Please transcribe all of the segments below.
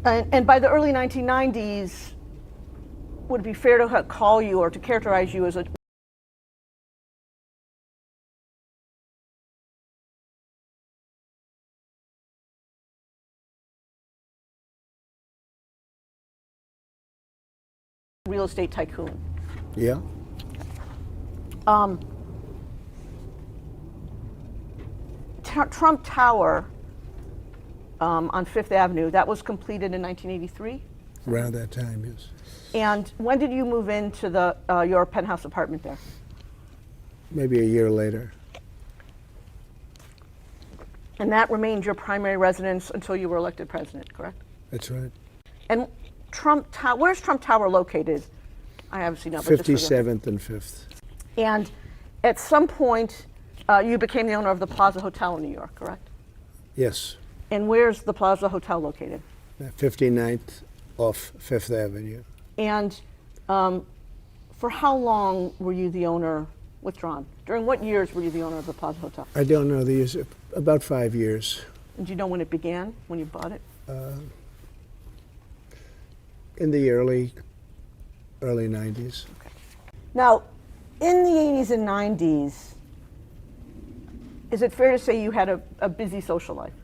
And by the early 1990s, would it be fair to call you or to characterize you as a real estate tycoon? Yeah. Trump Tower on Fifth Avenue, that was completed in 1983? Around that time, yes. And when did you move into your penthouse apartment there? Maybe a year later. And that remained your primary residence until you were elected president, correct? That's right. And where's Trump Tower located? I obviously know. 57th and 5th. And at some point, you became the owner of the Plaza Hotel in New York, correct? Yes. And where's the Plaza Hotel located? 59th off 5th Avenue. And for how long were you the owner withdrawn? During what years were you the owner of the Plaza Hotel? I don't know the years, about 5 years. And do you know when it began, when you bought it? In the early 90s. Okay. Now, in the 80s and 90s, is it fair to say you had a busy social life?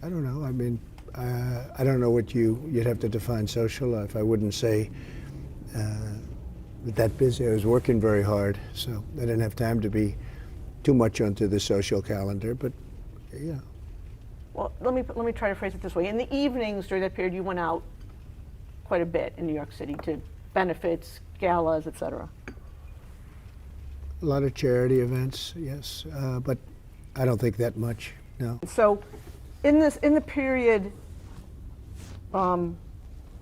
I don't know. I mean, I don't know what you'd have to define social life. I wouldn't say that busy. I was working very hard, so I didn't have time to be too much onto the social calendar, but yeah. Well, let me try to phrase it this way. In the evenings during that period, you went out quite a bit in New York City to benefits, galas, etc. A lot of charity events, yes, but I don't think that much, no. So, in the period, in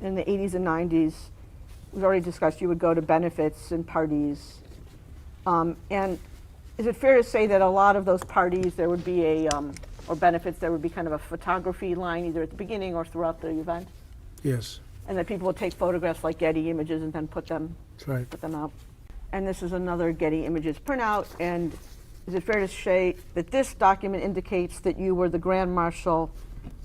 the 80s and 90s, we've already discussed you would go to benefits and parties, and is it fair to say that a lot of those parties there would be or benefits, there would be kind of a photography line either at the beginning or throughout the event? Yes. And that people would take photographs like Getty Images and then put them out. And this is another Getty Images printout. And is it fair to say that this document indicates that you were the Grand Marshal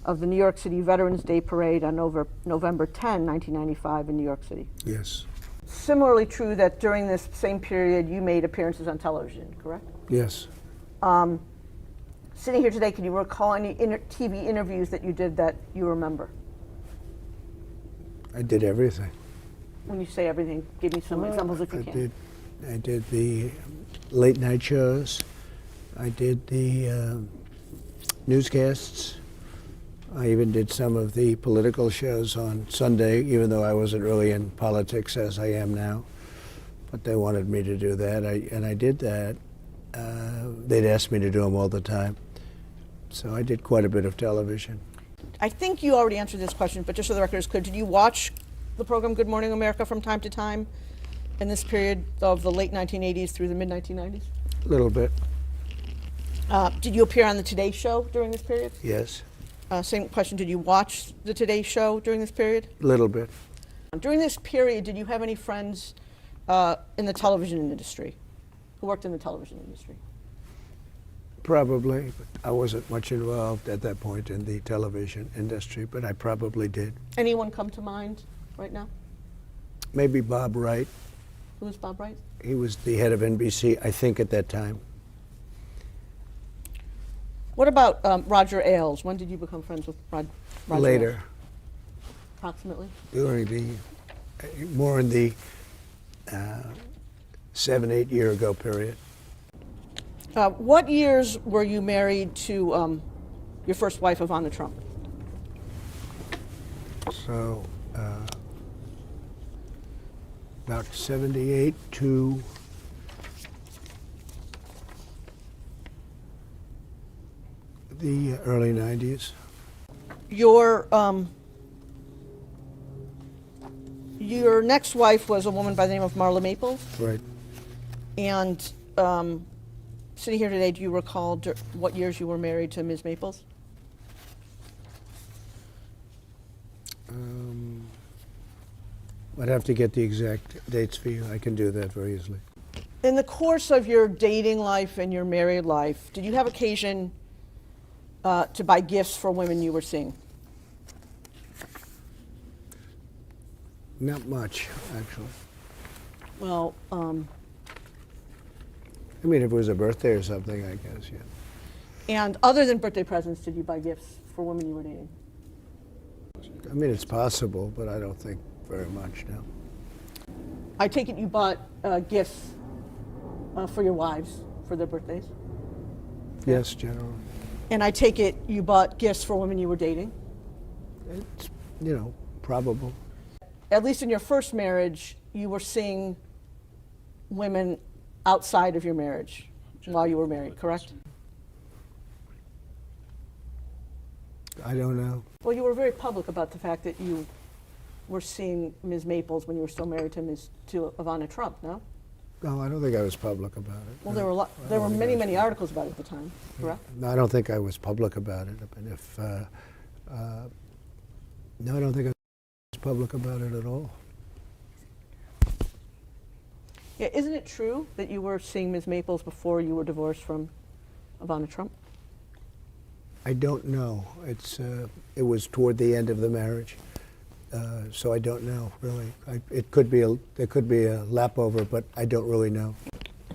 of the New York City Veterans Day Parade on November 10, 1995 in New York City? Yes. Similarly true that during this same period you made appearances on television, correct? Yes. Sitting here today, can you recall any TV interviews that you did that you remember? I did everything. When you say everything, give me some examples if you can. I did the late night shows. I did the newscasts. I even did some of the political shows on Sunday, even though I wasn't really in politics as I am now. But they wanted me to do that, and I did that. They'd ask me to do them all the time. So I did quite a bit of television. I think you already answered this question, but just so the record is clear, did you watch the program Good Morning America from time to time in this period of the late 1980s through the mid-1990s? A little bit. Did you appear on the Today Show during this period? Yes. Same question, did you watch the Today Show during this period? A little bit. During this period, did you have any friends in the television industry, who worked in the television industry? Probably, but I wasn't much involved at that point in the television industry, but I probably did. Anyone come to mind right now? Maybe Bob Wright. Who was Bob Wright? He was the head of NBC, I think, at that time. What about Roger Ailes? When did you become friends with Roger Later. Ailes? Approximately? During the, more in the 7-8 year ago period. What years were you married to your first wife, Ivana Trump? So, about 78 to the early 90s. Your next wife was a woman by the name of Marla Maples. Right. And sitting here today, do you recall what years you were married to Ms. Maples? I'd have to get the exact dates for you. I can do that very easily. In the course of your dating life and your married life, did you have occasion to buy gifts for women you were seeing? Not much, actually. Well, I mean, if it was a birthday or something, I guess, yeah. and other than birthday presents, did you buy gifts for women you were dating? I mean, it's possible, but I don't think very much, no. I take it you bought gifts for your wives for their birthdays? Yes, generally. And I take it you bought gifts for women you were dating? It's, probable. At least in your first marriage, you were seeing women outside of your marriage while you were married, correct? I don't know. Well, you were very public about the fact that you were seeing Ms. Maples when you were still married to Ivana Trump, no? No, I don't think I was public about it. Well, No. there were many articles about it at the time, correct? No, I don't think I was public about it. But no, I don't think I was public about it at all. Yeah, isn't it true that you were seeing Ms. Maples before you were divorced from Ivana Trump? I don't know. It was toward the end of the marriage, so I don't know really. There could be a lap over, but I don't really know.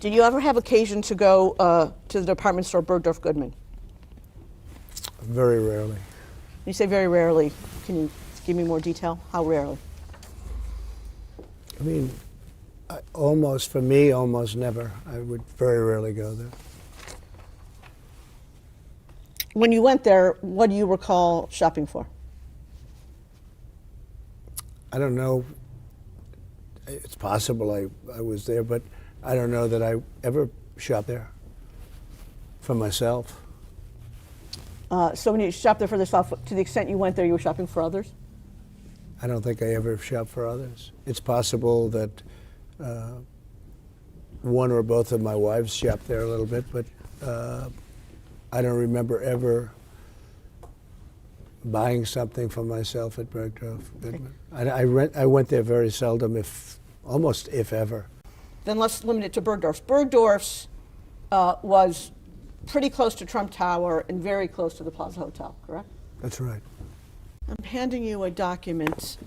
Did you ever have occasion to go to the department store Bergdorf Goodman? Very rarely. You say very rarely. Can you give me more detail? How rarely? I mean, almost never. I would very rarely go there. When you went there, what do you recall shopping for? I don't know. It's possible I was there, but I don't know that I ever shopped there for myself. So when you shopped there for yourself, to the extent you went there, you were shopping for others? I don't think I ever shopped for others. It's possible that one or both of my wives shopped there a little bit, but I don't remember ever buying something for myself at Bergdorf Goodman. I went there very seldom, if ever. Then let's limit it to Bergdorf's. Bergdorf's was pretty close to Trump Tower and very close to the Plaza Hotel, correct? That's right. I'm handing you a document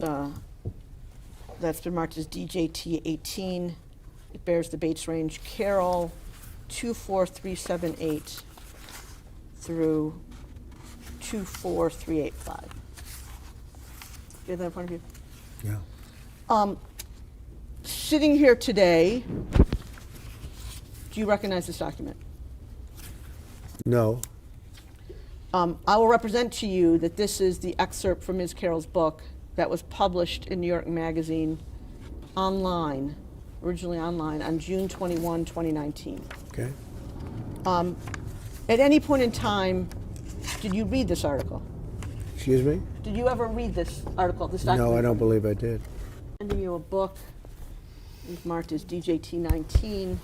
that's been marked as DJT 18. It bears the Bates range Carroll 24378 through 24385. Do you have that in front of you? Yeah. Sitting here today, do you recognize this document? No. I will represent to you that this is the excerpt from Ms. Carroll's book that was published in New York Magazine online, originally online, on June 21, 2019. Okay. At any point in time, did you read this article? Excuse me? Did you ever read this article, this document? No, I don't believe I did. I'm sending you a book. It's marked as DJT 19.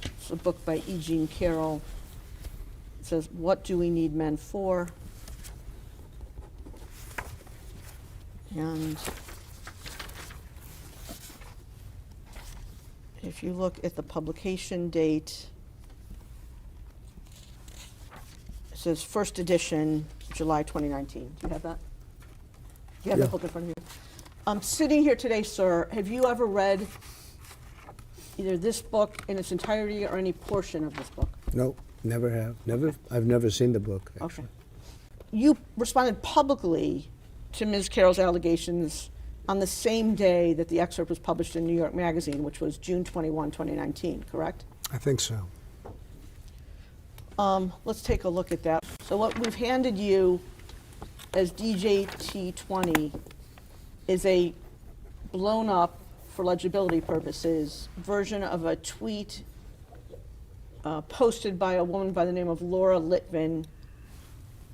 It's a book by E. Jean Carroll. It says, "What do we need men for?" And if you look at the publication date, it says first edition, July 2019. Do you have that? Do you have Yeah. that book in front of you? Sitting here today, sir, have you ever read either this book in its entirety or any portion of this book? No, never have. I've never seen the book, actually. Okay. You responded publicly to Ms. Carroll's allegations on the same day that the excerpt was published in New York Magazine, which was June 21, 2019, correct? I think so. Let's take a look at that. So what we've handed you as DJT 20 is a blown up, for legibility purposes, version of a tweet posted by a woman by the name of Laura Litvin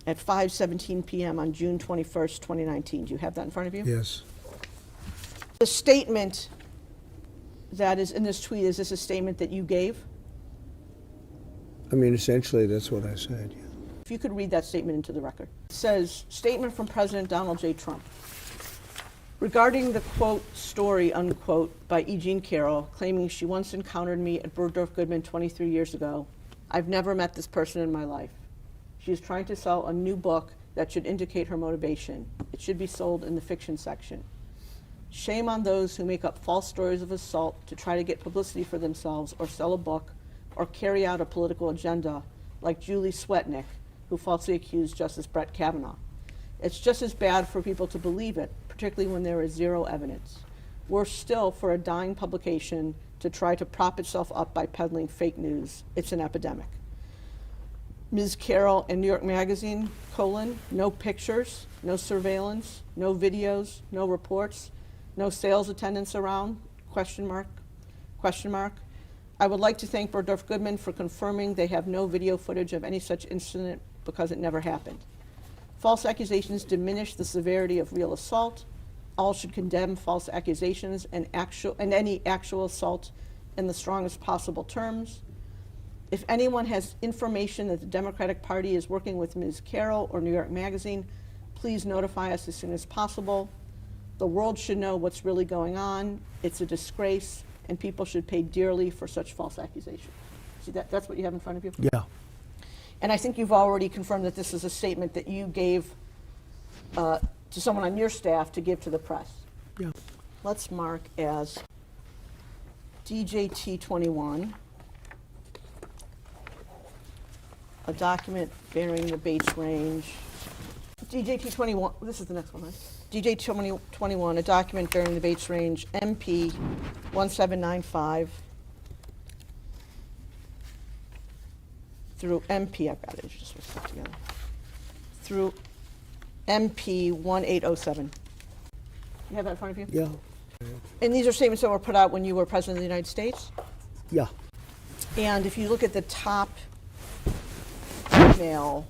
at 5:17 p.m. on June 21st, 2019. Do you have that in front of you? Yes. The statement that is in this tweet, is this a statement that you gave? I mean, essentially, that's what I said, yeah. If you could read that statement into the record. It says, statement from President Donald J. Trump. Regarding the, quote, story, unquote, by E. Jean Carroll, claiming she once encountered me at Bergdorf Goodman 23 years ago, I've never met this person in my life. She is trying to sell a new book that should indicate her motivation. It should be sold in the fiction section. Shame on those who make up false stories of assault to try to get publicity for themselves or sell a book or carry out a political agenda, like Julie Swetnick, who falsely accused Justice Brett Kavanaugh. It's just as bad for people to believe it, particularly when there is zero evidence. Worse still, for a dying publication to try to prop itself up by peddling fake news. It's an epidemic. Ms. Carroll and New York Magazine, no pictures, no surveillance, no videos, no reports, no sales attendants around, question mark. I would like to thank Burdorf Goodman for confirming they have no video footage of any such incident because it never happened. False accusations diminish the severity of real assault. All should condemn false accusations and any actual assault in the strongest possible terms. If anyone has information that the Democratic Party is working with Ms. Carroll or New York Magazine, please notify us as soon as possible. The world should know what's really going on. It's a disgrace, and people should pay dearly for such false accusations. See, that's what you have in front of you? Yeah. And I think you've already confirmed that this is a statement that you gave to someone on your staff to give to the press. Yeah. Let's mark as DJT 21, a document bearing the Bates range. DJT 21, this is the next one, right? DJT 21, a document bearing the Bates range, MP 1795 through MP, I've got it, just stuck together, through MP 1807. You have that in front of you? Yeah. And these are statements that were put out when you were President of the United States? Yeah. And if you look at the top email,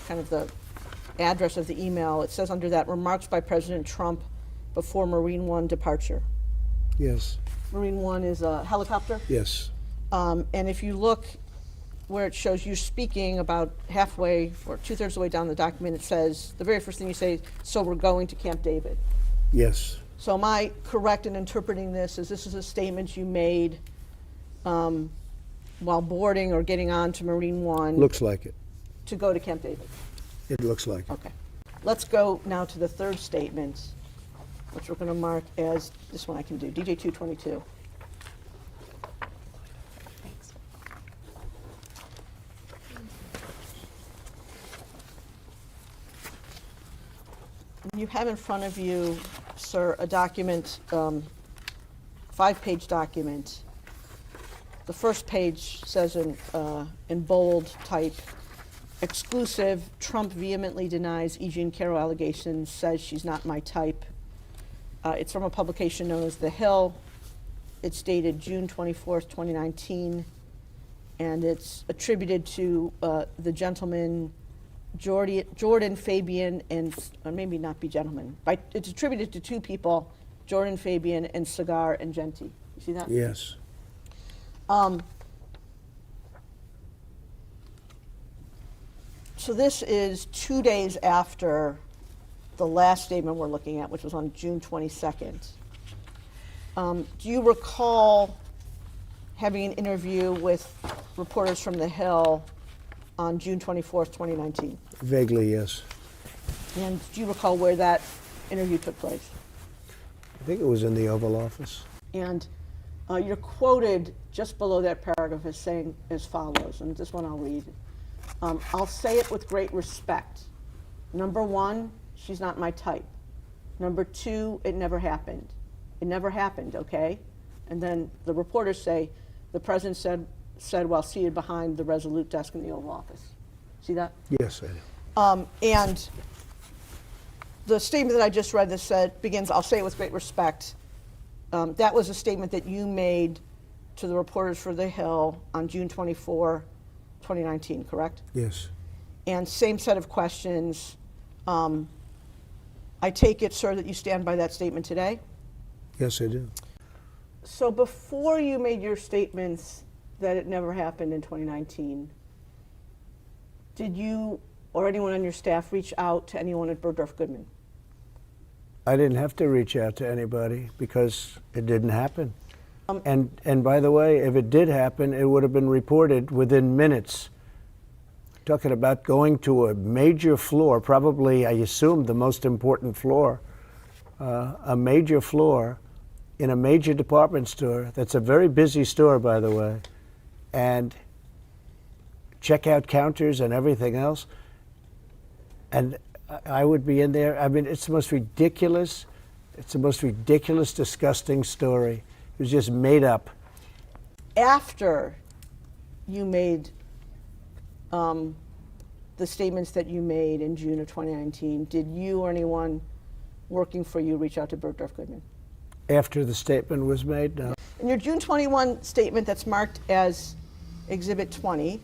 kind of the address of the email, it says under that, remarks by President Trump before Marine One departure. Yes. Marine One is a helicopter. Yes. And if you look where it shows you speaking about halfway or 2/3 of the way down the document, it says, the very first thing you say, so we're going to Camp David. Yes. So am I correct in interpreting this as this is a statement you made while boarding or getting on to Marine One Looks like it. to go to Camp David? It looks like it. Okay. Let's go now to the third statement, which we're going to mark as, this one I can do, DJ 222. Thanks. You have in front of you, sir, a document, 5-page document. The first page says in bold type, exclusive, Trump vehemently denies E. Jean Carroll allegations, says she's not my type. It's from a publication known as The Hill. It's dated June 24th, 2019, and it's attributed to the gentleman Jordan Fabian and, or maybe not be gentleman, but it's attributed to two people, Jordan Fabian and Cigar and Genti. You see that? Yes. So this is 2 days after the last statement we're looking at, which was on June 22nd. Do you recall having an interview with reporters from The Hill on June 24th, 2019? Vaguely, yes. And do you recall where that interview took place? I think it was in the Oval Office. And you're quoted just below that paragraph as saying as follows, and this one I'll read. I'll say it with great respect. Number one, she's not my type. Number two, it never happened. It never happened, okay? And then the reporters say, the president said while seated behind the Resolute desk in the Oval Office. See that? Yes, I do. And the statement that I just read that begins, I'll say it with great respect. That was a statement that you made to the reporters for The Hill on June 24, 2019, correct? Yes. And same set of questions. I take it, sir, that you stand by that statement today? Yes, I do. So before you made your statements that it never happened in 2019, did you or anyone on your staff reach out to anyone at Burdorf Goodman? I didn't have to reach out to anybody because it didn't happen. And by the way, if it did happen, it would have been reported within minutes. talking about going to a major floor, probably, I assume, the most important floor, a major floor in a major department store. That's a very busy store, by the way, and checkout counters and everything else. And I would be in there. I mean, it's the most ridiculous, disgusting story. It was just made up. After you made the statements that you made in June of 2019, did you or anyone working for you reach out to Bergdorf Goodman? After the statement was made, no. In your June 21 statement that's marked as Exhibit 20,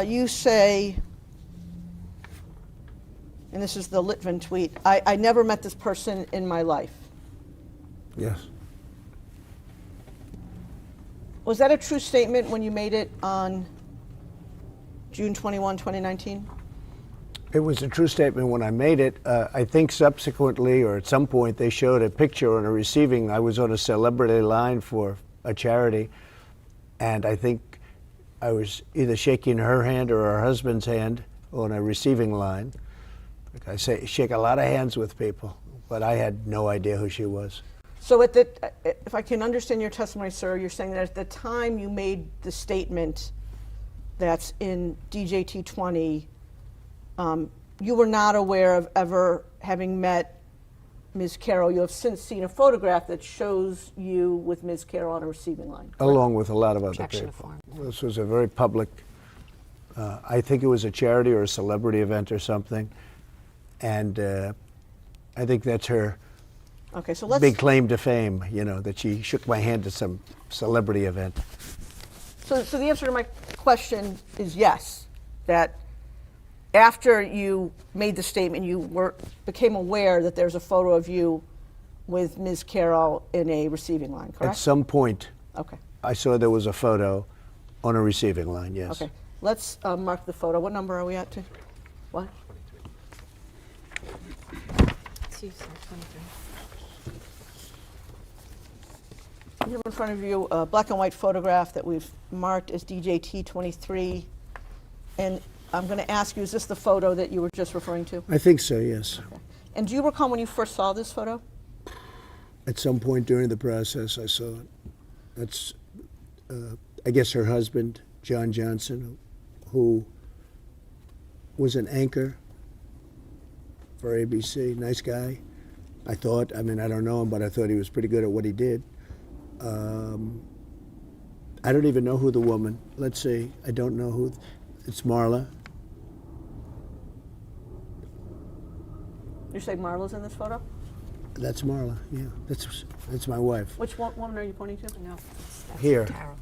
you say, and this is the Litvin tweet, I never met this person in my life. Yes. Was that a true statement when you made it on June 21, 2019? It was a true statement when I made it. I think subsequently, or at some point, they showed a picture on a receiving. I was on a celebrity line for a charity, and I think I was either shaking her hand or her husband's hand on a receiving line. Like I say, shake a lot of hands with people, but I had no idea who she was. So if I can understand your testimony, sir, you're saying that at the time you made the statement that's in DJT 20, you were not aware of ever having met Ms. Carroll. You have since seen a photograph that shows you with Ms. Carroll on a receiving line. Correct? Along with a lot of other people. This was a very public, I think it was a charity or a celebrity event or something. And I think that's her big claim to fame, you know, that she shook my hand at some celebrity event. So the answer to my question is yes, that after you made the statement, you became aware that there's a photo of you with Ms. Carroll in a receiving line, correct? At some point, okay. I saw there was a photo on a receiving line, yes. Okay, let's mark the photo. What number are we at? What? You have in front of you a black and white photograph that we've marked as DJT 23. And I'm going to ask you, is this the photo that you were just referring to? I think so, yes. Okay. And do you recall when you first saw this photo? At some point during the process, I saw it. That's, I guess, her husband, John Johnson, who was an anchor for ABC. Nice guy, I thought. I mean, I don't know him, but I thought he was pretty good at what he did. I don't even know who the woman, let's see, I don't know who, it's Marla. You say Marla's in this photo? That's Marla, yeah, that's my wife. Which woman are you pointing to? No, that's Here. Carroll.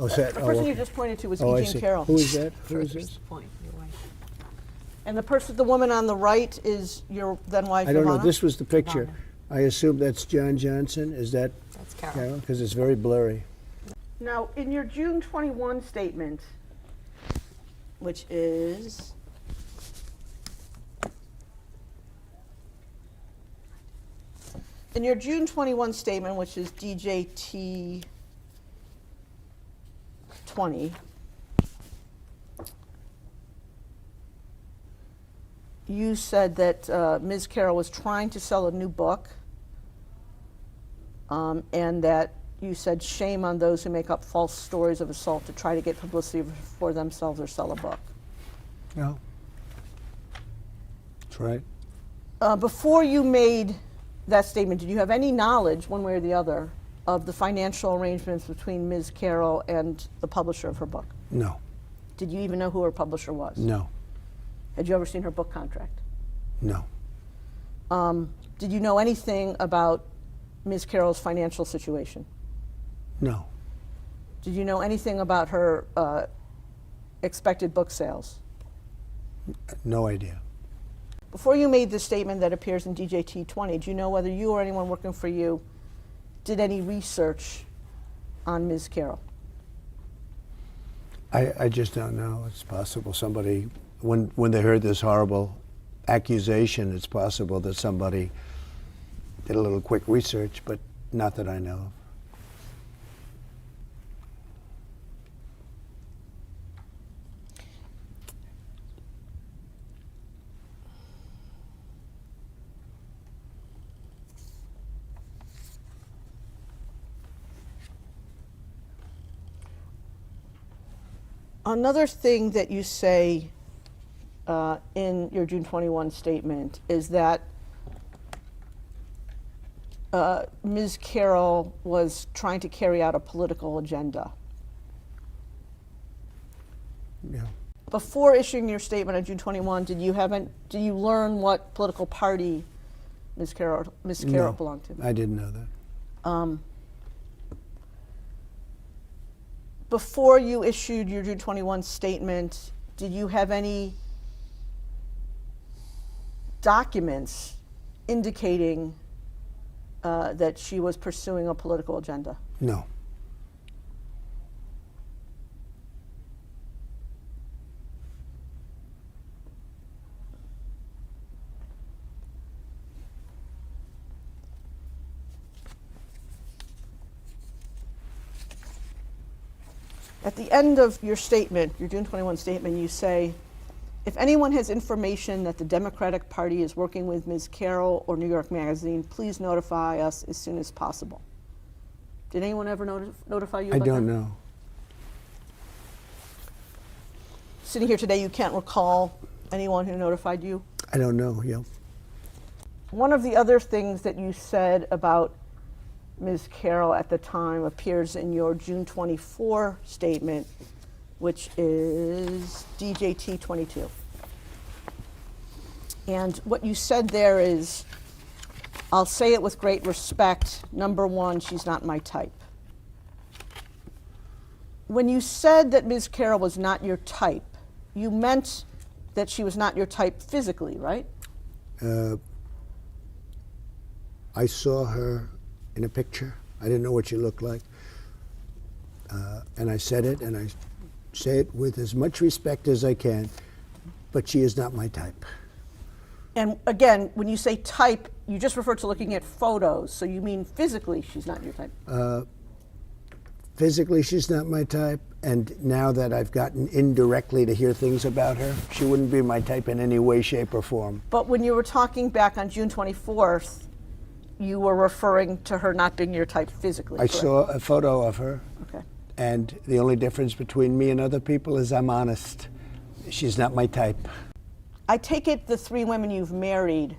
Oh, is that, The person you just pointed to was I E. Jean see. Carroll. Who is that? Who is Further this? point, your wife. And the woman on the right is your then wife, I don't know, Ivana? this was the picture. Ivana. I assume that's John Johnson, is that That's Carroll. Carol? Because it's very blurry. Now, in your June 21 statement, which is in your June 21 statement, which is DJT 20, you said that Ms. Carroll was trying to sell a new book, and that you said shame on those who make up false stories of assault to try to get publicity for themselves or sell a book. No. That's right. Before you made that statement, did you have any knowledge, one way or the other, of the financial arrangements between Ms. Carroll and the publisher of her book? No. Did you even know who her publisher was? No. Had you ever seen her book contract? No. Did you know anything about Ms. Carroll's financial situation? No. Did you know anything about her expected book sales? No idea. Before you made the statement that appears in DJT 20, do you know whether you or anyone working for you did any research on Ms. Carroll? I just don't know. It's possible somebody, when they heard this horrible accusation, it's possible that somebody did a little quick research, but not that I know of. Another thing that you say in your June 21 statement is that Ms. Carroll was trying to carry out a political agenda. Yeah. Before issuing your statement on June 21, did you learn what political party Ms. Carroll No, belonged to? I didn't know that. Before you issued your June 21 statement, did you have any documents indicating that she was pursuing a political agenda? No. At the end of your statement, your June 21 statement, you say, if anyone has information that the Democratic Party is working with Ms. Carroll or New York Magazine, please notify us as soon as possible. Did anyone ever notify you I about don't that? know. Sitting here today, you can't recall anyone who notified you? I don't know, yeah. One of the other things that you said about Ms. Carroll at the time appears in your June 24 statement, which is DJT 22. And what you said there is, I'll say it with great respect, number one, she's not my type. When you said that Ms. Carroll was not your type, you meant that she was not your type physically, right? I saw her in a picture. I didn't know what she looked like. And I said it, and I say it with as much respect as I can, but she is not my type. And again, when you say type, you just refer to looking at photos, so you mean physically she's not your type? Physically, she's not my type, and now that I've gotten indirectly to hear things about her, she wouldn't be my type in any way, shape, or form. But when you were talking back on June 24th, you were referring to her not being your type physically, I correct? saw a photo of her, Okay. and the only difference between me and other people is I'm honest. She's not my type. I take it the three women you've married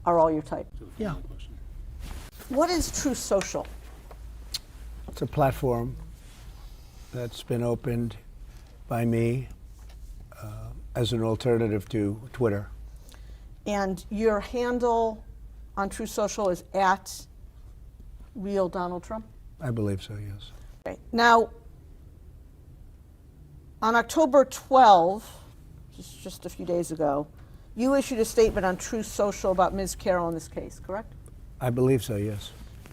are all your type. Yeah. What is True Social? It's a platform that's been opened by me as an alternative to Twitter. And your handle on True Social is at Real Donald Trump? I believe so, yes. Okay. Now, on October 12th, just a few days ago, you issued a statement on True Social about Ms. Carroll in this case, correct? I believe so, yes.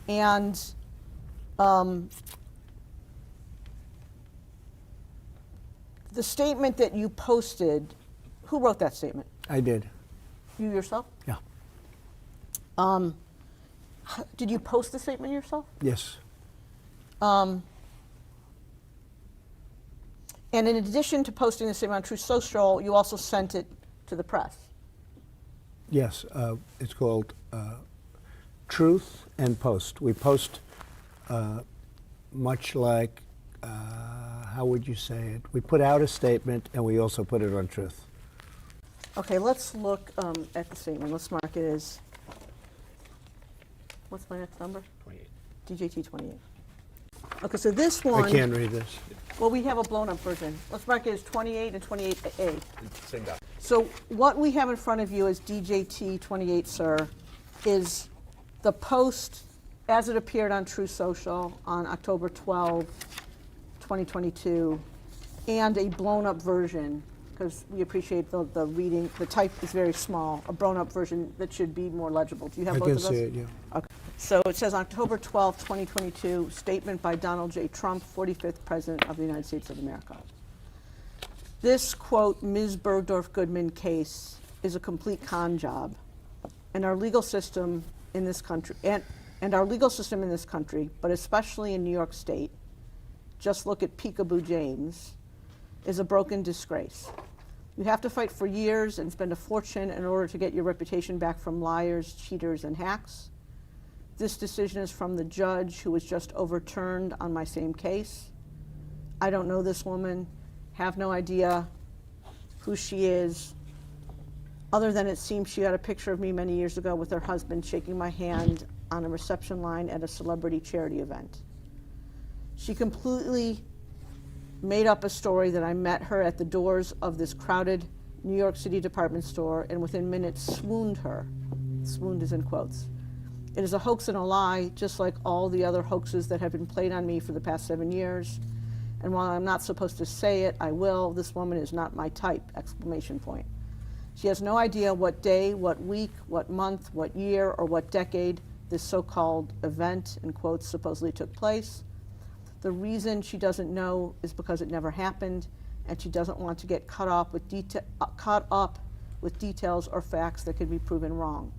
And the statement that you posted, who wrote that statement? I did. You yourself? Yeah. Did you post the statement yourself? Yes. And in addition to posting the statement on True Social, you also sent it to the press. Yes. It's called Truth and Post. We post much like, how would you say it? We put out a statement and we also put it on Truth. Okay, let's look at the statement. Let's mark it as, what's my next number? 28. DJT 28. Okay, so this one, I can't read this. well, we have a blown up version. Let's mark it as 28 and 28A. Same guy. So what we have in front of you is DJT 28, sir, is the post as it appeared on True Social on October 12, 2022, and a blown up version, because we appreciate the reading. The type is very small, a blown up version that should be more legible. Do you have I both can of those? see it, yeah. Okay. So it says October 12, 2022, statement by Donald J. Trump, 45th President of the United States of America. This, quote, Ms. Bergdorf Goodman case is a complete con job, and our legal system in this country, and our legal system in this country, but especially in New York State, just look at Peekaboo James, is a broken disgrace. You have to fight for years and spend a fortune in order to get your reputation back from liars, cheaters, and hacks. This decision is from the judge who was just overturned on my same case. I don't know this woman, have no idea who she is, other than it seems she got a picture of me many years ago with her husband shaking my hand on a reception line at a celebrity charity event. She completely made up a story that I met her at the doors of this crowded New York City department store and within minutes swooned her. Swooned is in quotes. It is a hoax and a lie, just like all the other hoaxes that have been played on me for the past 7 years. And while I'm not supposed to say it, I will. This woman is not my type, exclamation point. She has no idea what day, what week, what month, what year, or what decade this so-called event, in quotes, supposedly took place. The reason she doesn't know is because it never happened, and she doesn't want to get caught up with details or facts that could be proven wrong.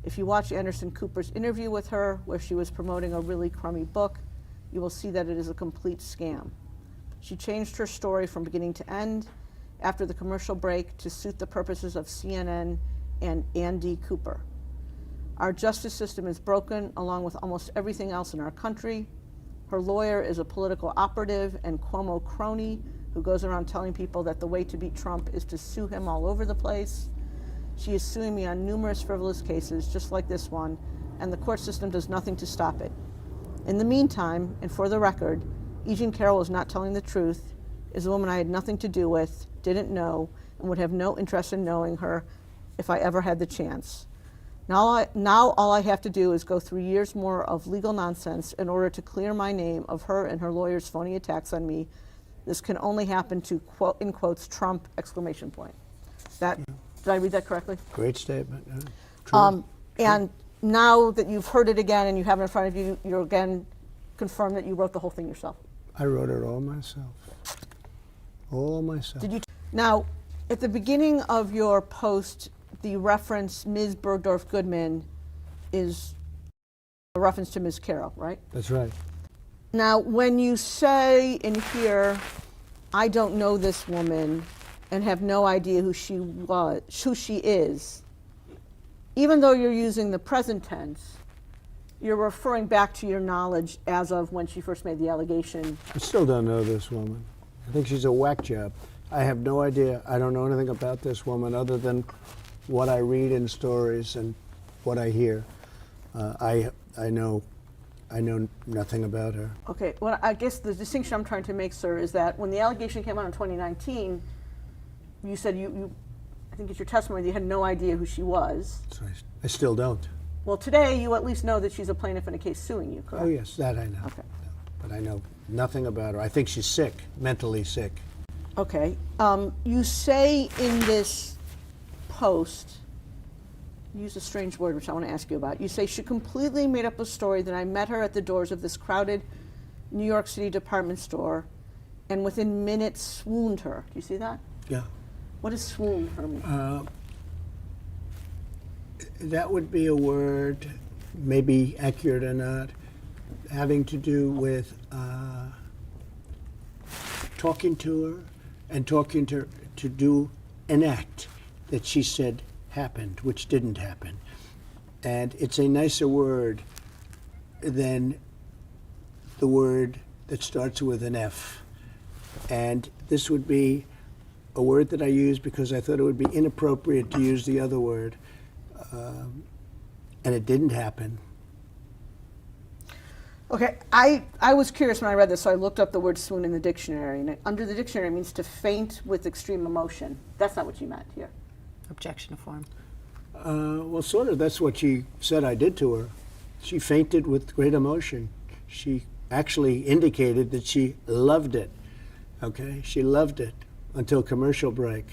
If you watch Anderson Cooper's interview with her, where she was promoting a really crummy book, you will see that it is a complete scam. She changed her story from beginning to end after the commercial break to suit the purposes of CNN and Andy Cooper. Our justice system is broken, along with almost everything else in our country. Her lawyer is a political operative and Cuomo crony who goes around telling people that the way to beat Trump is to sue him all over the place. She is suing me on numerous frivolous cases, just like this one, and the court system does nothing to stop it. In the meantime, and for the record, Eugene Carroll is not telling the truth, is a woman I had nothing to do with, didn't know, and would have no interest in knowing her if I ever had the chance. Now all I have to do is go through years more of legal nonsense in order to clear my name of her and her lawyer's phony attacks on me. This can only happen to, quote, in quotes, Trump, exclamation point. Did I read that correctly? Great statement. True. And now that you've heard it again and you have it in front of you, you're again confirmed that you wrote the whole thing yourself. I wrote it all myself. All myself. Did you? Now, at the beginning of your post, the reference Ms. Bergdorf Goodman is a reference to Ms. Carroll, right? That's right. Now, when you say in here, I don't know this woman and have no idea who she is, even though you're using the present tense, you're referring back to your knowledge as of when she first made the allegation. I still don't know this woman. I think she's a whack job. I have no idea. I don't know anything about this woman other than what I read in stories and what I hear. I know nothing about her. Okay, well, I guess the distinction I'm trying to make, sir, is that when the allegation came out in 2019, you said I think it's your testimony, that you had no idea who she was. So I still don't. Well, today you at least know that she's a plaintiff in a case suing you, correct? Oh, yes, that I know. Okay. But I know nothing about her. I think she's sick, mentally sick. Okay. You say in this post, you use a strange word which I want to ask you about. You say she completely made up a story that I met her at the doors of this crowded New York City department store and within minutes swooned her. Do you see that? Yeah. What does swoon her mean? That would be a word, maybe accurate or not, having to do with talking to her and talking to her to do an act that she said happened, which didn't happen. And it's a nicer word than the word that starts with an F. And this would be a word that I use because I thought it would be inappropriate to use the other word. And it didn't happen. Okay, I was curious when I read this, so I looked up the word swoon in the dictionary. And under the dictionary, it means to faint with extreme emotion. That's not what you meant here. Objection to form. Well, sort of. That's what she said I did to her. She fainted with great emotion. She actually indicated that she loved it. Okay? She loved it until commercial break.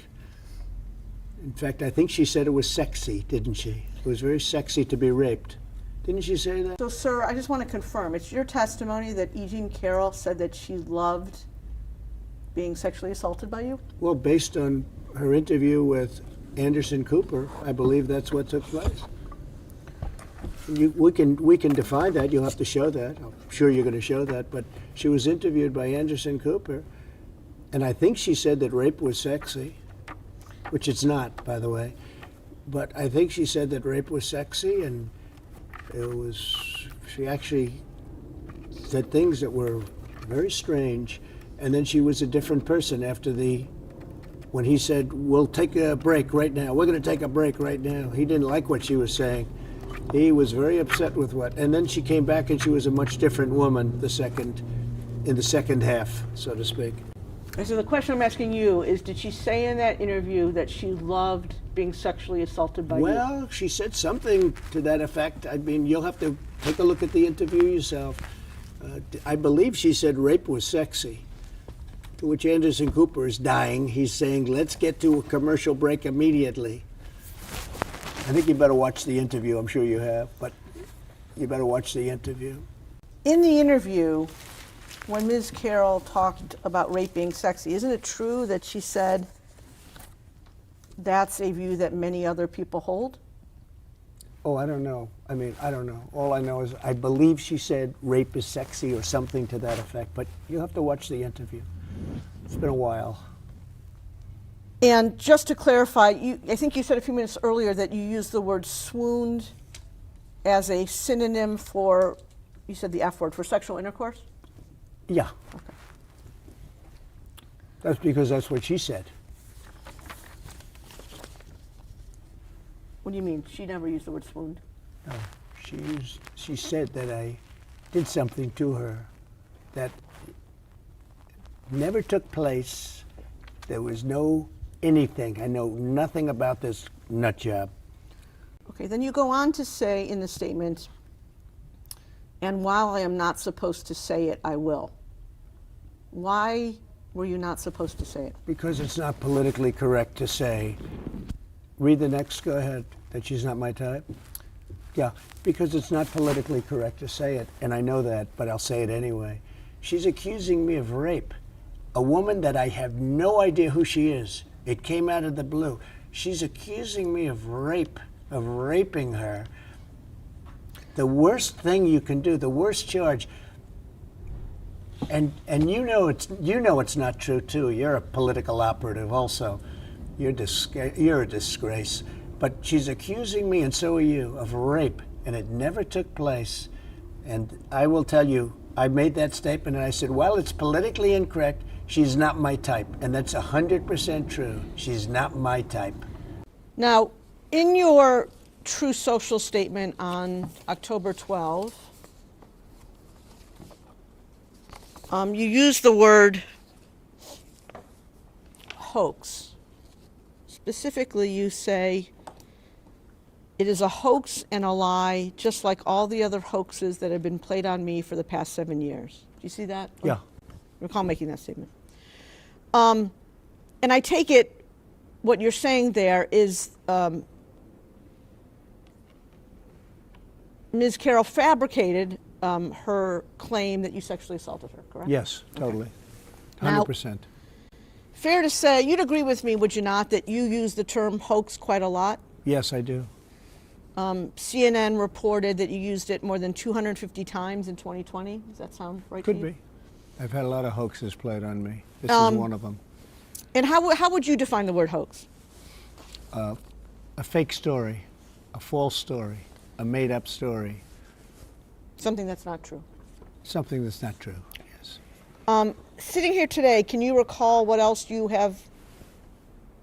In fact, I think she said it was sexy, didn't she? It was very sexy to be raped. Didn't she say that? So, sir, I just want to confirm, it's your testimony that Eugene Carroll said that she loved being sexually assaulted by you? Well, based on her interview with Anderson Cooper, I believe that's what took place. We can define that. You'll have to show that. I'm sure you're going to show that. But she was interviewed by Anderson Cooper, and I think she said that rape was sexy, which it's not, by the way. But I think she said that rape was sexy, and she actually said things that were very strange And then she was a different person when he said, we'll take a break right now. We're going to take a break right now. He didn't like what she was saying. He was very upset with and then she came back and she was a much different woman in the second half, so to speak. And so the question I'm asking you is, did she say in that interview that she loved being sexually assaulted by you? Well, she said something to that effect. I mean, you'll have to take a look at the interview yourself. I believe she said rape was sexy, to which Anderson Cooper is dying. He's saying, let's get to a commercial break immediately. I think you better watch the interview. I'm sure you have, but you better watch the interview. In the interview, when Ms. Carroll talked about rape being sexy, isn't it true that she said that's a view that many other people hold? Oh, I don't know. I mean, I don't know. All I know is I believe she said rape is sexy or something to that effect, but you'll have to watch the interview. It's been a while. And just to clarify, I think you said a few minutes earlier that you used the word swooned as a synonym for, you said the F word, for sexual intercourse? Yeah. Okay. That's because that's what she said. What do you mean? She never used the word swooned. No, she said that I did something to her that never took place. There was no anything. I know nothing about this nut job. Okay, then you go on to say in the statement, and while I am not supposed to say it, I will. Why were you not supposed to say it? Because it's not politically correct to say. Read the next, go ahead, that she's not my type. Yeah, because it's not politically correct to say it, and I know that, but I'll say it anyway. She's accusing me of rape. A woman that I have no idea who she is. It came out of the blue. She's accusing me of rape, of raping her. The worst thing you can do, the worst charge, and you know it's not true too. You're a political operative also. You're a disgrace. But she's accusing me, and so are you, of rape, and it never took place. And I will tell you, I made that statement, and I said, well, it's politically incorrect. She's not my type, and that's 100% true. She's not my type. Now, in your True Social statement on October 12, you use the word hoax. Specifically, you say, it is a hoax and a lie, just like all the other hoaxes that have been played on me for the past 7 years. Do you see that? Yeah. I recall making that statement. And I take it what you're saying there is Ms. Carroll fabricated her claim that you sexually assaulted her, correct? Yes, totally. Okay. 100%. Fair to say, you'd agree with me, would you not, that you use the term hoax quite a lot? Yes, I do. CNN reported that you used it more than 250 times in 2020. Does that sound right to you? Could be. I've had a lot of hoaxes played on me. This is one of them. And how would you define the word hoax? A fake story, a false story, a made-up story. Something that's not true. Something that's not true, yes. Sitting here today, can you recall what else you have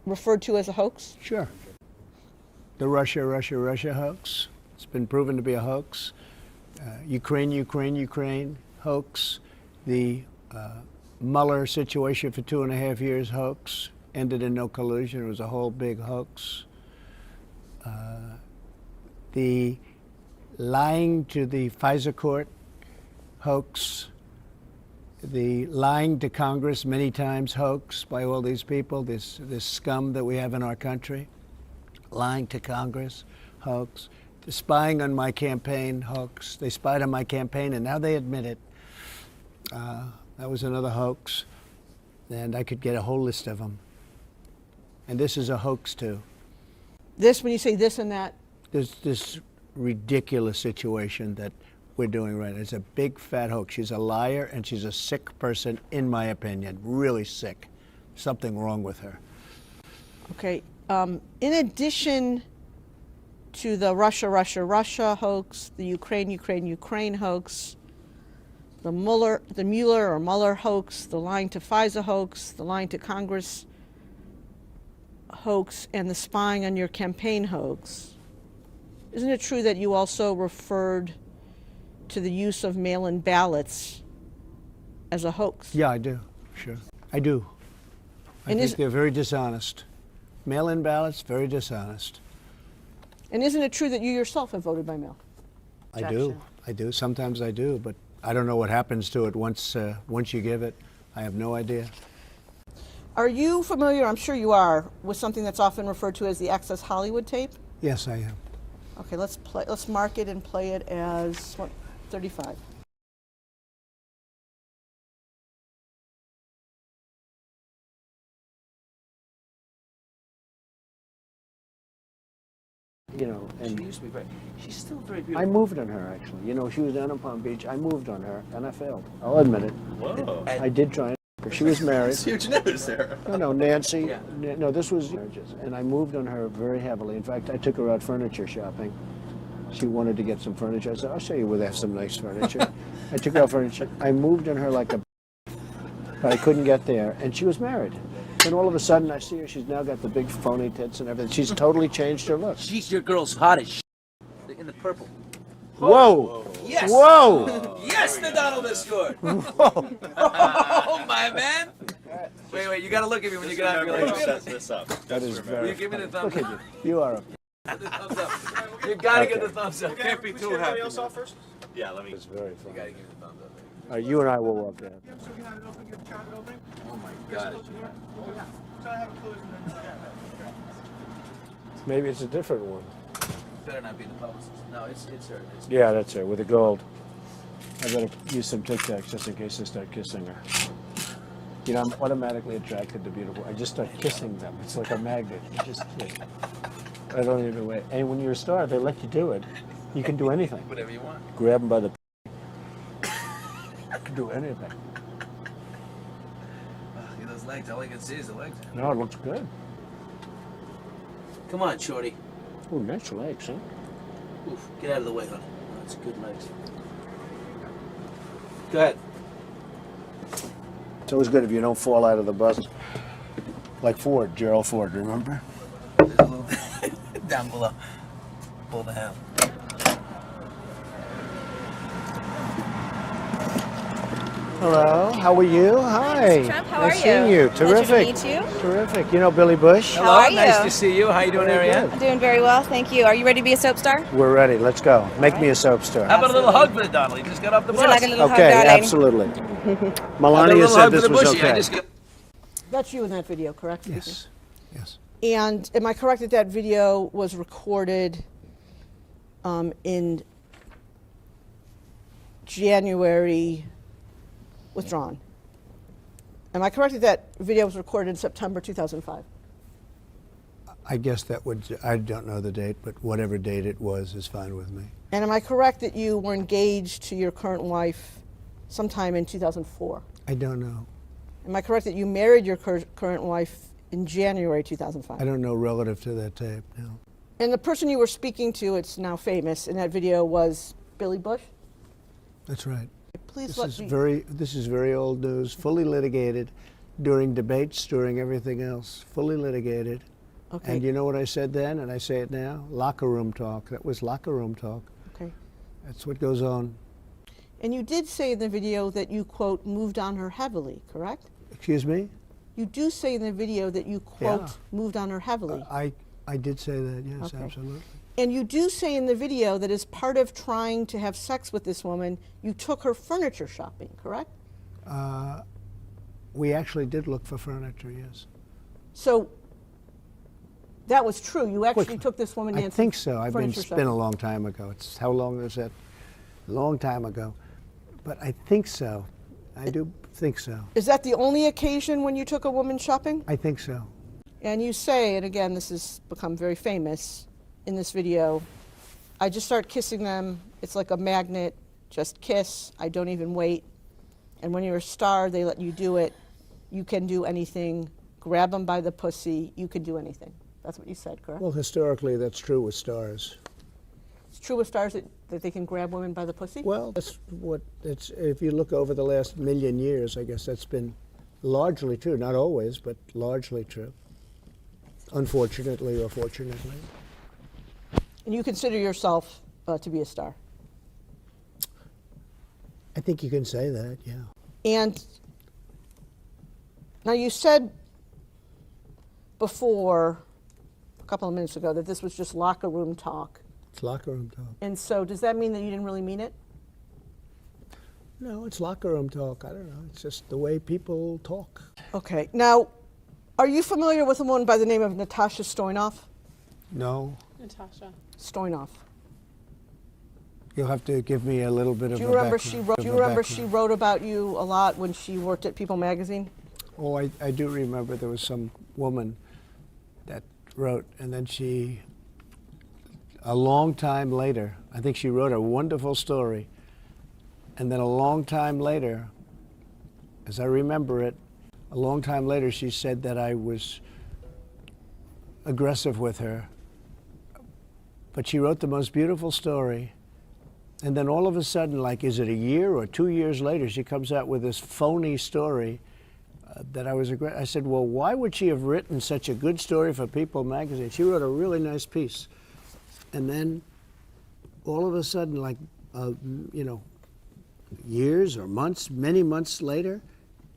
referred to as a hoax? Sure. The Russia hoax. It's been proven to be a hoax. Ukraine hoax. The Mueller situation for 2.5 years hoax. Ended in no collusion. It was a whole big hoax. The lying to the FISA court hoax. The lying to Congress many times hoax by all these people, this scum that we have in our country. Lying to Congress, hoax. The spying on my campaign, hoax. They spied on my campaign and now they admit it. That was another hoax. And I could get a whole list of them. And this is a hoax too. This, when you say this and that? This ridiculous situation that we're doing right now. It's a big fat hoax. She's a liar and she's a sick person, in my opinion. Really sick. Something wrong with her. Okay. In addition to the Russia hoax, the Ukraine hoax, the Mueller hoax, the lying to FISA hoax, the lying to Congress hoax, and the spying on your campaign hoax. Isn't it true that you also referred to the use of mail-in ballots as a hoax? Yeah, I do. Sure. I do. I think they're very dishonest. Mail-in ballots, very dishonest. And isn't it true that you yourself have voted by mail? I do. I do. Sometimes I do, but I don't know what happens to it once you give it. I have no idea. Are you familiar, I'm sure you are, with something that's often referred to as the Access Hollywood tape? Yes, I am. Okay, let's mark it and play it as, what, 35. You know, and She used to be very, she's still very beautiful. I moved on her, actually. You know, she was down in Palm Beach. I moved on her, and I failed. I'll admit it. Whoa. I did try and her. She was married. It's huge news there. No, Nancy. Yeah. No, this was marriages. And I moved on her very heavily. In fact, I took her out furniture shopping. She wanted to get some furniture. I said, I'll show you where they have some nice furniture. I took her out furniture. I moved on her like a but I couldn't get there. And she was married. And all of a sudden, I see her. She's now got the big phony tits and everything. She's totally changed her look. She's your girl's hot as in the purple. Whoa! Yes! Whoa! Yes, the Donald has scored! Whoa! Oh, my man! Wait, you gotta look at me when you get out of your Sets this up. That is Will very you give me the thumbs Look up? at you. You are a... The thumbs up. You gotta get the thumbs up. Can't be too happy. First? Yeah, let me. It's very You funny. gotta give me the thumbs up. You and I will walk down. Oh my god. Maybe it's a different one. Better not be the publicist. No, it's her. It's Yeah, that's her, with the gold. I better use some Tic Tacs just in case I start kissing her. You know, I'm automatically attracted to beautiful. I just start kissing them. It's like a magnet. You just kiss. I don't even wait. And when you're a star, they let you do it. You can do anything. whatever you want. Grab them by the... You can do anything. Look at those legs. All I can see is the legs. No, it looks good. Come on, shorty. Oh, nice legs, huh? Oof, get out of the way, honey. That's good legs. Go ahead. It's always good if you don't fall out of the bus. Like Ford, Gerald Ford, remember? There's a little down below. Pull the hand. Hello, how are you? Hi. Mr. Trump, how nice are seeing you? you. Pleasure Terrific. to meet you. Terrific. You know Billy Bush? How are Nice you? to see you. How you doing, Very Ariane? good. I'm doing very well, thank you. Are you ready to be a soap star? We're ready. Let's go. Make me a soap star. How about a little hug for the Donald? He just got off the Would bus. you like a little Okay, hug, darling? absolutely. How about a Melania little said hug for this the was bushy? I okay. just got... That's you in that video, correct? Yes. Yes. And am I correct that that video was recorded in January, withdrawn? Am I correct that that video was recorded in September 2005? I guess that would, I don't know the date, but whatever date it was is fine with me. And am I correct that you were engaged to your current wife sometime in 2004? I don't know. Am I correct that you married your current wife in January 2005? I don't know relative to that tape, no. And the person you were speaking to, it's now famous, in that video was Billy Bush? That's right. Please This is very old news, fully litigated during debates, during everything else, fully litigated. Okay. And you know what I said then, and I say it now? Locker room talk. That was locker room talk. Okay. That's what goes on. And you did say in the video that you, quote, moved on her heavily, correct? Excuse me? You do say in the video that you, quote, Yeah. moved on her heavily. I did say that, yes, Okay. absolutely. And you do say in the video that as part of trying to have sex with this woman, you took her furniture shopping, correct? We actually did look for furniture, yes. So that was true. You actually Quickly. took this woman, I Nancy, think so. furniture It's shopping. been a long time ago. It's how long was that? A long time ago. But I think so. I do think so. Is that the only occasion when you took a woman shopping? I think so. And you say, and again, this has become very famous in this video, I just start kissing them. It's like a magnet. Just kiss. I don't even wait. And when you're a star, they let you do it. You can do anything. Grab them by the pussy. You can do anything. That's what you said, correct? Well, historically, that's true with stars. It's true with stars that that they can grab women by the pussy? Well, that's what it's. If you look over the last million years, I guess that's been largely true. Not always, but largely true. Unfortunately or fortunately. And you consider yourself to be a star? I think you can say that, yeah. And now you said before, a couple of minutes ago, that this was just locker room talk. It's locker room talk. And so does that mean that you didn't really mean it? No, it's locker room talk. I don't know. It's just the way people talk. Okay. Now, are you familiar with a woman by the name of Natasha Stoynoff? No. Natasha. Stoynoff. You'll have to give me a little bit of Do you a remember background. she wrote? She wrote about you a lot when she worked at People magazine? Oh, I do remember there was some woman that wrote, and then she, a long time later, I think she wrote a wonderful story, and then a long time later, as I remember it, a long time later she said that I was aggressive with her, but she wrote the most beautiful story. And then all of a sudden, like, is it a year or 2 years later, she comes out with this phony story that I was aggressive. I said, well, why would she have written such a good story for People magazine? She wrote a really nice piece. And then all of a sudden, like, years or months, many months later,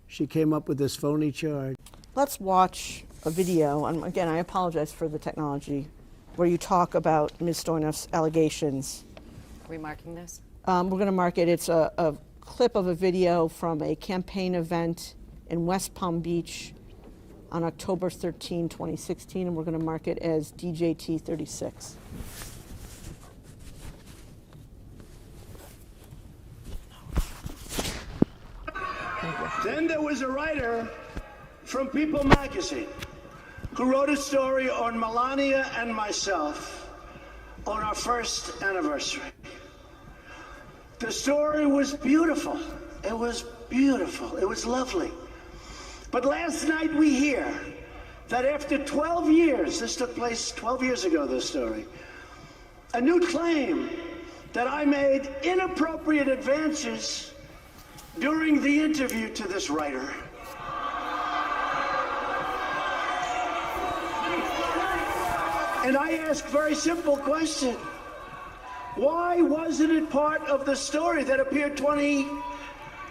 she came up with this phony charge. Let's watch a video, and again, I apologize for the technology, where you talk about Ms. Stoynoff's allegations. Are we marking this? We're going to mark it. It's a clip of a video from a campaign event in West Palm Beach on October 13, 2016, and we're going to mark it as DJT 36. Then there was a writer from People magazine who wrote a story on Melania and myself on our first anniversary. The story was beautiful. It was beautiful. It was lovely. But last night we hear that after 12 years, this took place 12 years ago, this story, a new claim that I made inappropriate advances during the interview to this writer. And I ask a very simple question. Why wasn't it part of the story that appeared 20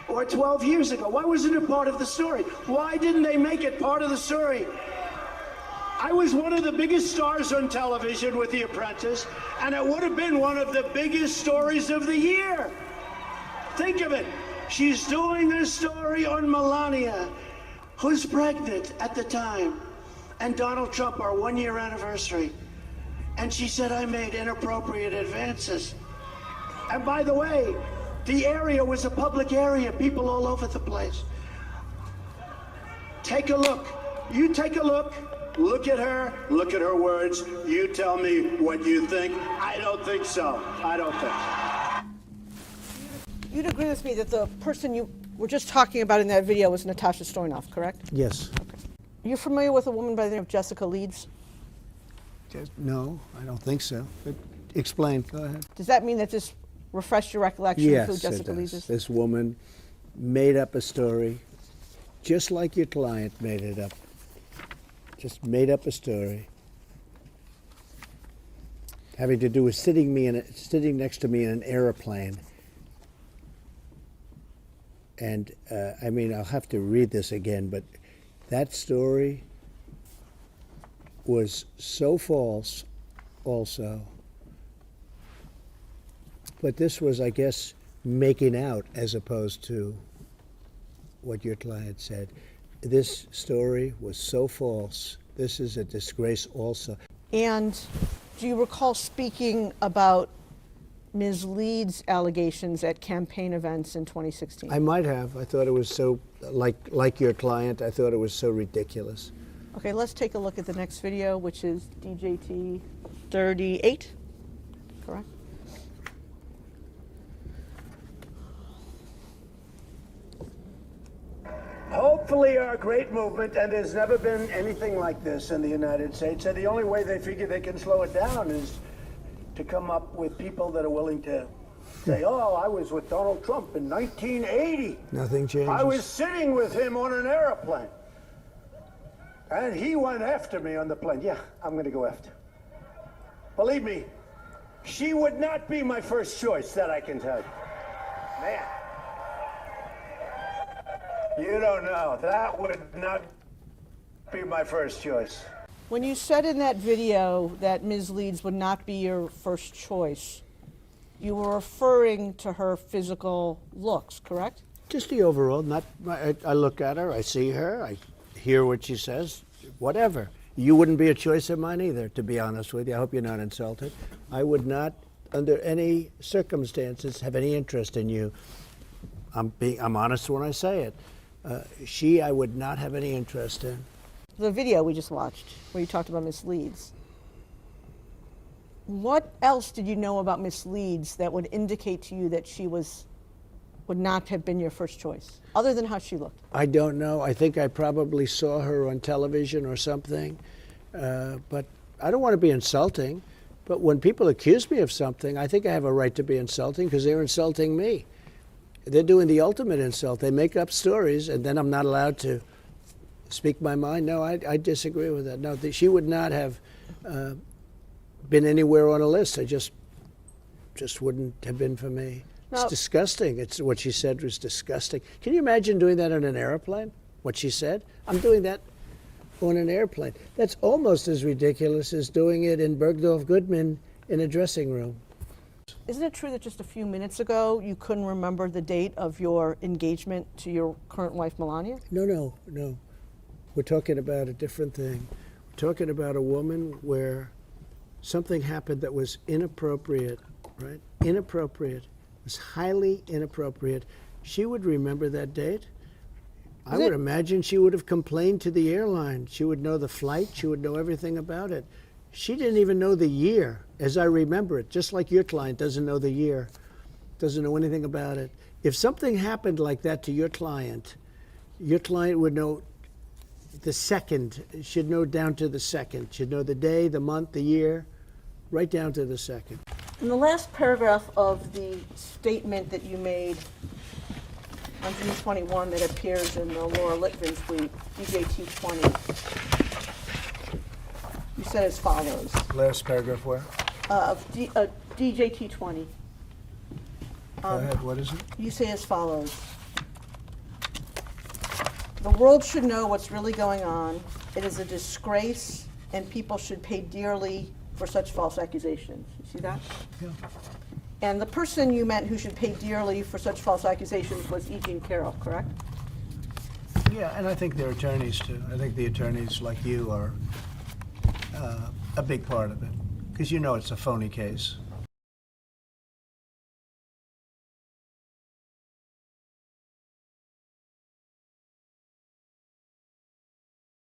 or 12 years ago? Why wasn't it part of the story? Why didn't they make it part of the story? I was one of the biggest stars on television with The Apprentice, and it would have been one of the biggest stories of the year. Think of it. She's doing a story on Melania, who's pregnant at the time, and Donald Trump, our one-year anniversary. And she said I made inappropriate advances. And by the way, the area was a public area, people all over the place. Take a look. You take a look. Look at her words. You tell me what you think. I don't think so. I don't think so. You'd agree with me that the person you were just talking about in that video was Natasha Stoynoff, correct? Yes. Okay. Are you familiar with a woman by the name of Jessica Leeds? No, I don't think so. But explain. Go ahead. Does that mean that this refreshed your recollection of who Yes, Jessica it Leeds does. is? This woman made up a story, just like your client made it up. Just made up a story, having to do with sitting next to me in an airplane. And I mean, I'll have to read this again, but that story was so false also. But this was, I guess, making out as opposed to what your client said. This story was so false. This is a disgrace also. And do you recall speaking about Ms. Leeds' allegations at campaign events in 2016? I might have. I thought it was so, like your client, I thought it was so ridiculous. Okay, let's take a look at the next video, which is DJT 38, correct? Hopefully our great movement, and there's never been anything like this in the United States, and the only way they figure they can slow it down is to come up with people that are willing to say, oh, I was with Donald Trump in 1980. Nothing changes. I was sitting with him on an airplane. And he went after me on the plane. Yeah, I'm going to go after. Believe me, she would not be my first choice, that I can tell you. Man. You don't know. That would not be my first choice. When you said in that video that Ms. Leeds would not be your first choice, you were referring to her physical looks, correct? Just the overall. I look at her, I see her, I hear what she says, whatever. You wouldn't be a choice of mine either, to be honest with you. I hope you're not insulted. I would not, under any circumstances, have any interest in you. I'm honest when I say it. I would not have any interest in. The video we just watched, where you talked about Ms. Leeds. What else did you know about Ms. Leeds that would indicate to you that she would not have been your first choice, other than how she looked? I don't know. I think I probably saw her on television or something. But I don't want to be insulting. But when people accuse me of something, I think I have a right to be insulting because they're insulting me. They're doing the ultimate insult. They make up stories, and then I'm not allowed to speak my mind. No, I disagree with that. No, she would not have been anywhere on a list. I just wouldn't have been for me. No. It's disgusting. What she said was disgusting. Can you imagine doing that on an airplane? What she said? I'm doing that on an airplane. That's almost as ridiculous as doing it in Bergdorf Goodman in a dressing room. Isn't it true that just a few minutes ago you couldn't remember the date of your engagement to your current wife, Melania? No. We're talking about a different thing. We're talking about a woman where something happened that was inappropriate, right? Inappropriate. It was highly inappropriate. She would remember that date. I would imagine she would have complained to the airline. She would know the flight. She would know everything about it. She didn't even know the year, as I remember it, just like your client doesn't know the year, doesn't know anything about it. If something happened like that to your client would know the second, should know down to the second, should know the day, the month, the year, right down to the second. In the last paragraph of the statement that you made on June 21 that appears in the Laura Litvin tweet, DJT20, you said as follows. Last paragraph where? DJT20. Go ahead, what is it? You say as follows. The world should know what's really going on. It is a disgrace, and people should pay dearly for such false accusations. You see that? Yeah. And the person you meant who should pay dearly for such false accusations was E. Jean Carroll, correct? Yeah, and I think their attorneys too. I think the attorneys like you are a big part of it, because you know it's a phony case.